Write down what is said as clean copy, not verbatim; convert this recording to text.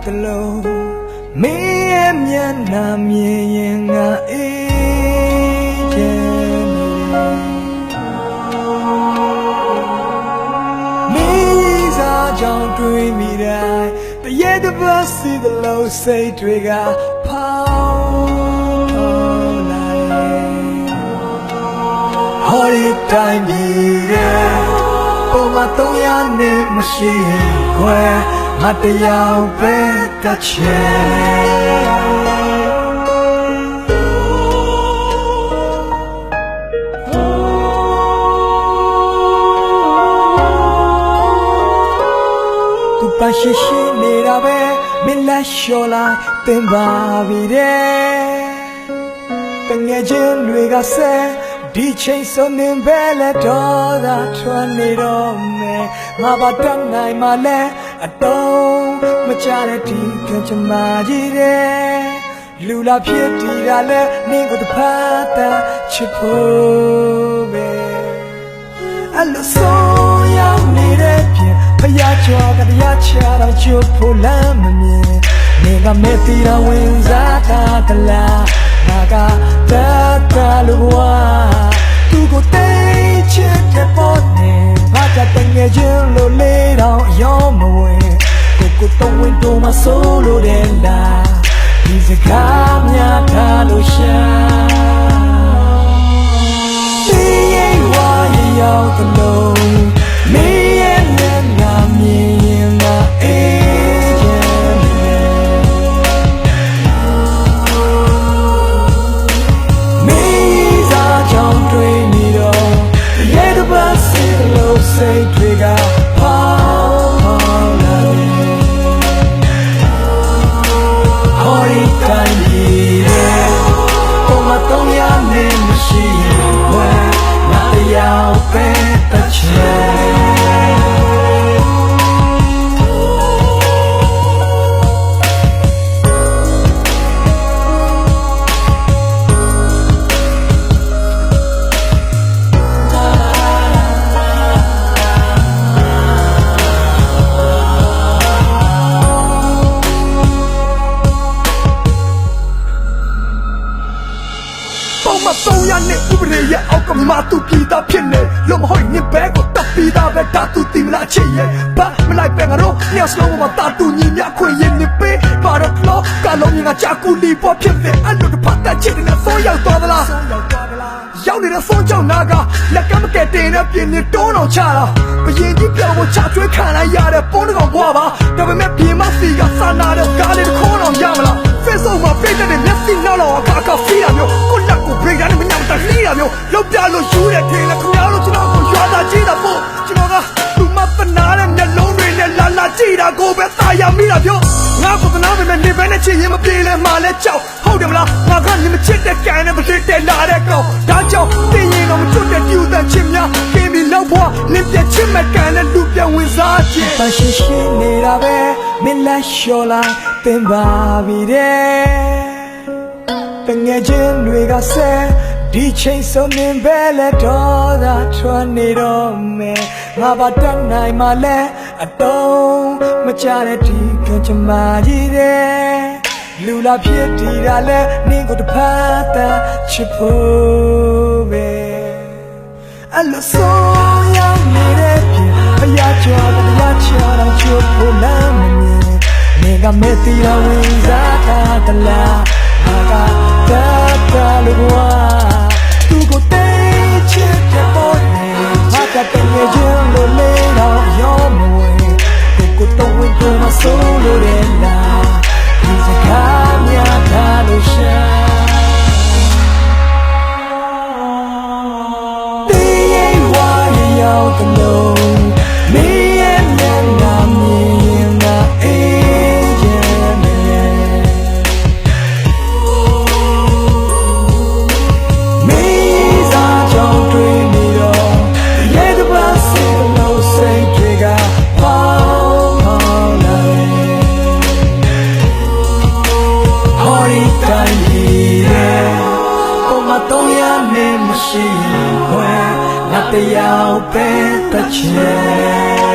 သလိုမင်းရဲ့မျက်နှာမြင်ရင်ငါအေးချမ်းမင်းစားကြောင့်တွေ့မိတိုင်းတရေတပတ်စီသလိုစိတ်တွေကဖောင်းလာဟောဒီတိုင်းပြည်ရဲ့ပုံမှန်300နဲ့မရှိရင်ခွဲငါတရားပဲတချေသူပါရှိရှိနေတာပဲမင်းလက်လျှော်လိုက်တင်ပါပြီတဲ့တငယ်ချင်းတွေကဆဲဒီချိန်စုံနေပဲလဲတော့သာထွက်နေတော့မယ်ငါဘာတတ်နိုင်မှလဲအတော့မကြတဲ့ဒီကချင်မကြီးတဲ့လူလာဖြစ်တည်တာလဲနင်းကိုတဖတ်တာချစ်ဖို့ပဲအဲ့လိုဆိုရောက်နေတဲ့ပြင်ဖယားချွာကတရားချတော့ချစ်ဖို့လမ်းမမြင်နေကမဲ့တီတာဝင်စားတာကလားငါကတတ်တာလို့ဝါသူကိုတိတ်ချစ်တဲ့ပေါ်နေဘာကတငယ်ချင်းလို့လေးတော့ရောမဝင်ကိုတော့ဝင်တော့မဆိုးလို့တဲ့လားဒီစကားများထားလို့ရှာဒီရင်ဝါရောက်သလုံးမင်းရဲ့မျက်နှာမြင်ရင်ငါအေးချမ်းမင်းစားကြောင့်တွေ့နေတော့ရဲ့တပတ်စီလို့စိတ်တွေကဖောင်းလာဟောဒီတိုင်းကြီးရဲ့ပုံမှန်300နဲ့မရှိရင်ဘယ်ငါတရားပဲတချေ300နဲ့ဥပဒေရဲ့အောက်ကမှသူပြည်သားဖြစ်နေလို့မဟုတ်ရင်ဘဲကိုတပ်ပြီးသားပဲဒါသူတင်လာချစ်ရဲ့ဘာမလိုက်ပဲငါတို့ညစလုံးမှာတာတူညီမြခွင့်ရင်နေပေးပါတော့လောကလုံးငါချကူလီပေါ်ဖြစ်နေအဲ့လိုတစ်ဖက်တချစ်တဲ့ဆိုးရောက်သွားသလားရောက်နေတဲ့ဆိုးကြောင့်နာကလက်ကမကဲတင်တဲ့ပြင်းနေတိုးတော်ချတာဘရင်ကြီးပြောင်းဖို့ချကျွေးခံလိုက်ရတဲ့ပုံတော်ဘွားပါဒါပေမဲ့ပြင်မစီကစာနာတဲ့ကားလေးတစ်ခေါ်တော့ရမလား Facebook မှာပြည့်တဲ့မျက်စိနောက်တော့အခါဖီးတာမျိုးကိုလက်ကို break တာနဲ့မညံတာလှီးတာမျိုးလောက်ပြလို့ယူတဲ့ထင်နဲ့ခင်ဗျားတို့ကျွန်တော်ကိုရွာတာကြည့်တာပေါ့ကျွန်တော်ကသူမပနာတဲ့မျက်လုံးတွေနဲ့လာကြည့်တာကိုပဲသာယာမိတာပြောငါကိုပနာပဲနေပဲနဲ့ချစ်ရင်မပြေလဲမှလဲကြောက်ဟုတ်တယ်မလားငါကလည်းမချစ်တဲ့ကံနဲ့မချစ်တဲ့လာတဲ့ကောင်ဒါကြောင့်တင်းရင်တော့မချွတ်တဲ့ပြူတဲ့ချစ်များကင်းပြီးလောက်ဖို့လင်းပြချစ်မဲ့ကံနဲ့လူပြဝင်စားခြင်းပါရှိရှိနေတာပဲမင်းလက်လျှော်လိုက်တင်ပါပြီတဲ့တငယ်ချင်းတွေကဆဲဒီချိန်စုံနေပဲလဲတော့သာထွက်နေတော့မယ်ငါဘာတတ်နိုင်မှလဲအတော့မကြတဲ့ဒီကချင်မကြီးတဲ့လူလာဖြစ်တည်တာလဲနင်းကိုတဖတ်တာချစ်ဖို့ပဲအဲ့လိုဆိုရောက်နေတဲ့ပြင်ဖယားကျော်တရားချတော့ချစ်ဖို့လမ်းမမြင်နေကမဲ့တီတော်ဝင်စားတာတလားငါကတတ်တာလို့ဝါသူကိုတိတ်ချစ်တဲ့ပေါ်နေဘာကတည်းကချင်းလို့လေးတော့ရောမဝင်ကိုတော့ဝင်တော့မဆိုးလို့တဲ့လားဒီစကားများထားလို့ရှာဒီရင်ဝါရောက်တဲ့လုံးမင်းရဲ့မျက်နှာမြင်ရင်ငါအေးချမ်းမင်းစားကြောင့်တွေ့နေတော့ရဲ့တပတ်စီလို့စိတ်တွေကပေါင်းလာဟောဒီတိုင်းကြီးရဲ့ပုံမှန်300နဲ့မရှိရင်ဘယ်ငါတရားပဲတချေ